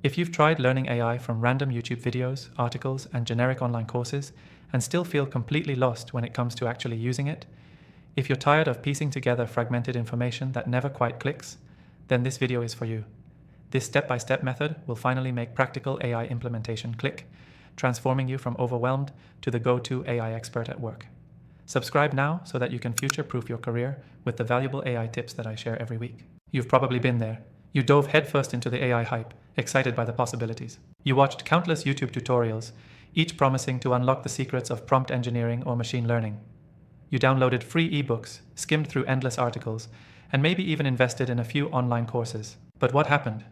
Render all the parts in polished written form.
If you've tried learning AI from random YouTube videos, articles, and generic online courses, and still feel completely lost when it comes to actually using it, if you're tired of piecing together fragmented information that never quite clicks, then this video is for you. This step-by-step method will finally make practical AI implementation click, transforming you from overwhelmed to the go-to AI expert at work. Subscribe now so that you can future-proof your career with the valuable AI tips that I share every week. You've probably been there. You dove headfirst into the AI hype, excited by the possibilities. You watched countless YouTube tutorials, each promising to unlock the secrets of prompt engineering or machine learning. You downloaded free ebooks, skimmed through endless articles, and maybe even invested in a few online courses. But what happened?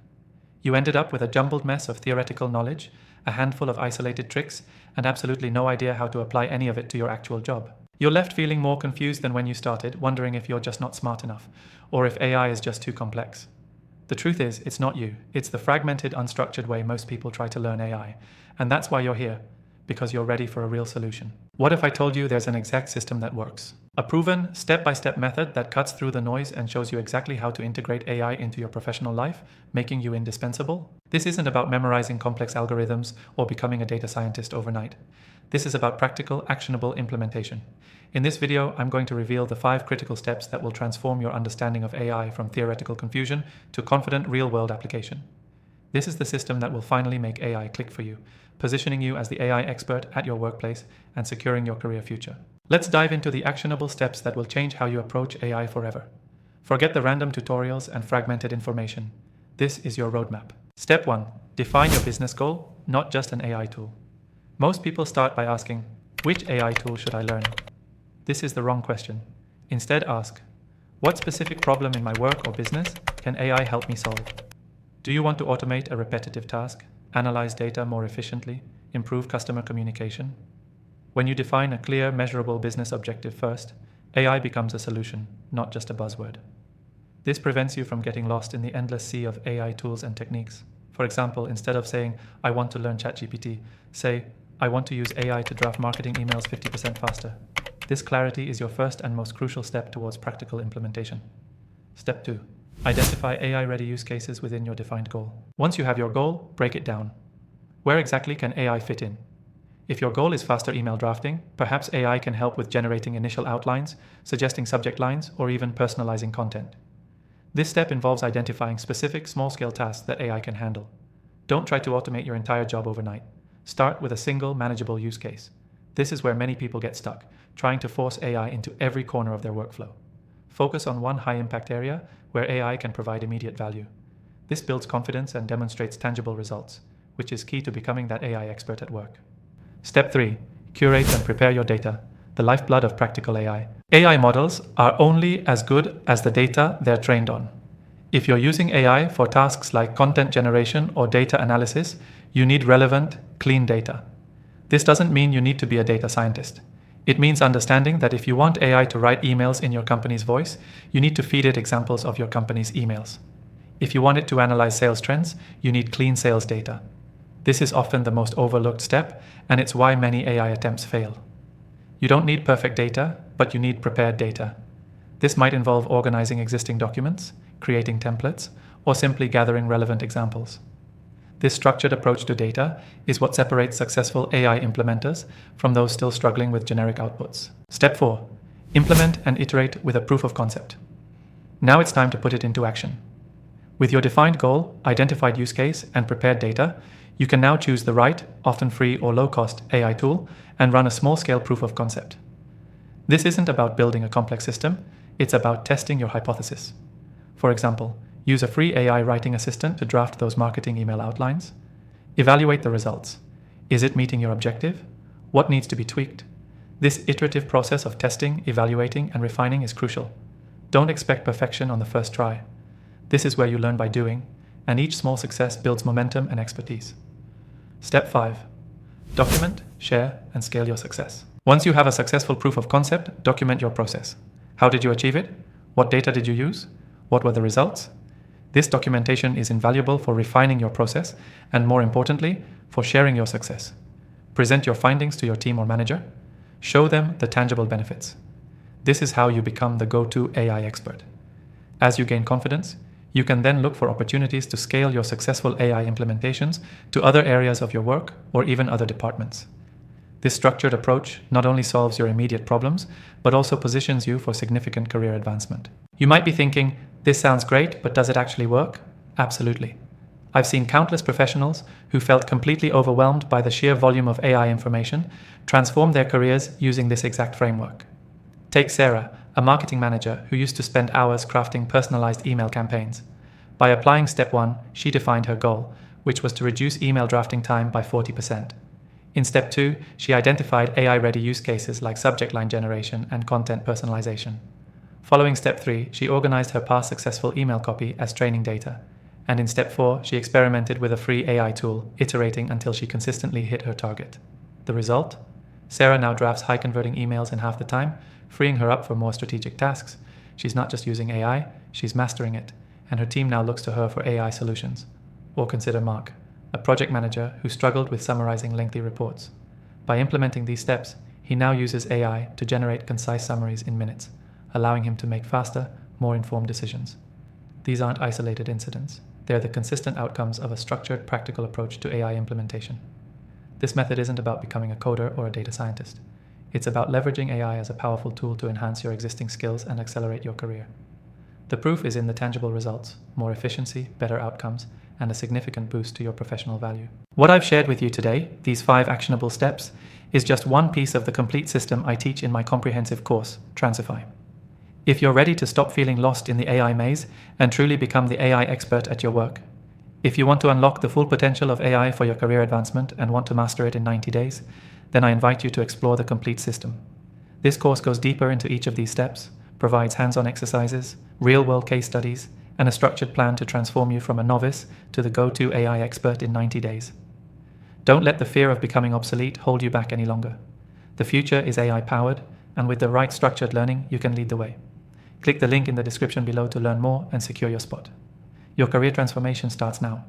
You ended up with a jumbled mess of theoretical knowledge, a handful of isolated tricks, and absolutely no idea how to apply any of it to your actual job. You're left feeling more confused than when you started, wondering if you're just not smart enough, or if AI is just too complex. The truth is, it's not you. It's the fragmented, unstructured way most people try to learn AI. And that's why you're here, because you're ready for a real solution. What if I told you there's an exact system that works? A proven, step-by-step method that cuts through the noise and shows you exactly how to integrate AI into your professional life, making you indispensable? This isn't about memorizing complex algorithms or becoming a data scientist overnight. This is about practical, actionable implementation. In this video, I'm going to reveal the 5 critical steps that will transform your understanding of AI from theoretical confusion to confident real-world application. This is the system that will finally make AI click for you, positioning you as the AI expert at your workplace and securing your career future. Let's dive into the actionable steps that will change how you approach AI forever. Forget the random tutorials and fragmented information. This is your roadmap. Step 1. Define your business goal, not just an AI tool. Most people start by asking, which AI tool should I learn? This is the wrong question. Instead ask, what specific problem in my work or business can AI help me solve? Do you want to automate a repetitive task, analyze data more efficiently, improve customer communication? When you define a clear, measurable business objective first, AI becomes a solution, not just a buzzword. This prevents you from getting lost in the endless sea of AI tools and techniques. For example, instead of saying, I want to learn ChatGPT, say, I want to use AI to draft marketing emails 50% faster. This clarity is your first and most crucial step towards practical implementation. Step 2. Identify AI-ready use cases within your defined goal. Once you have your goal, break it down. Where exactly can AI fit in? If your goal is faster email drafting, perhaps AI can help with generating initial outlines, suggesting subject lines, or even personalizing content. This step involves identifying specific small-scale tasks that AI can handle. Don't try to automate your entire job overnight. Start with a single, manageable use case. This is where many people get stuck, trying to force AI into every corner of their workflow. Focus on one high-impact area where AI can provide immediate value. This builds confidence and demonstrates tangible results, which is key to becoming that AI expert at work. Step 3. Curate and prepare your data, the lifeblood of practical AI. AI models are only as good as the data they're trained on. If you're using AI for tasks like content generation or data analysis, you need relevant, clean data. This doesn't mean you need to be a data scientist. It means understanding that if you want AI to write emails in your company's voice, you need to feed it examples of your company's emails. If you want it to analyze sales trends, you need clean sales data. This is often the most overlooked step, and it's why many AI attempts fail. You don't need perfect data, but you need prepared data. This might involve organizing existing documents, creating templates, or simply gathering relevant examples. This structured approach to data is what separates successful AI implementers from those still struggling with generic outputs. Step 4. Implement and iterate with a proof of concept. Now it's time to put it into action. With your defined goal, identified use case, and prepared data, you can now choose the right, often free or low-cost AI tool and run a small-scale proof of concept. This isn't about building a complex system, it's about testing your hypothesis. For example, use a free AI writing assistant to draft those marketing email outlines. Evaluate the results. Is it meeting your objective? What needs to be tweaked? This iterative process of testing, evaluating, and refining is crucial. Don't expect perfection on the first try. This is where you learn by doing, and each small success builds momentum and expertise. Step 5. Document, share, and scale your success. Once you have a successful proof of concept, document your process. How did you achieve it? What data did you use? What were the results? This documentation is invaluable for refining your process and, more importantly, for sharing your success. Present your findings to your team or manager. Show them the tangible benefits. This is how you become the go-to AI expert. As you gain confidence, You can then look for opportunities to scale your successful AI implementations to other areas of your work or even other departments. This structured approach not only solves your immediate problems, but also positions you for significant career advancement. You might be thinking, this sounds great, but does it actually work? Absolutely. I've seen countless professionals who felt completely overwhelmed by the sheer volume of AI information transform their careers using this exact framework. Take Sarah, a marketing manager who used to spend hours crafting personalized email campaigns. By applying step 1, she defined her goal, which was to reduce email drafting time by 40%. In step 2, she identified AI-ready use cases like subject line generation and content personalization. Following step 3, she organized her past successful email copy as training data. And in step 4, she experimented with a free AI tool, iterating until she consistently hit her target. The result? Sarah now drafts high-converting emails in half the time, freeing her up for more strategic tasks. She's not just using AI, she's mastering it, and her team now looks to her for AI solutions. Or consider Mark, a project manager who struggled with summarizing lengthy reports. By implementing these steps, he now uses AI to generate concise summaries in minutes, allowing him to make faster, more informed decisions. These aren't isolated incidents. They're the consistent outcomes of a structured, practical approach to AI implementation. This method isn't about becoming a coder or a data scientist. It's about leveraging AI as a powerful tool to enhance your existing skills and accelerate your career. The proof is in the tangible results: more efficiency, better outcomes, and a significant boost to your professional value. What I've shared with you today, these 5 actionable steps, is just one piece of the complete system I teach in my comprehensive course, Transify. If you're ready to stop feeling lost in the AI maze and truly become the AI expert at your work, if you want to unlock the full potential of AI for your career advancement and want to master it in 90 days, then I invite you to explore the complete system. This course goes deeper into each of these steps, provides hands-on exercises, real-world case studies, and a structured plan to transform you from a novice to the go-to AI expert in 90 days. Don't let the fear of becoming obsolete hold you back any longer. The future is AI-powered, and with the right structured learning, you can lead the way. Click the link in the description below to learn more and secure your spot. Your career transformation starts now.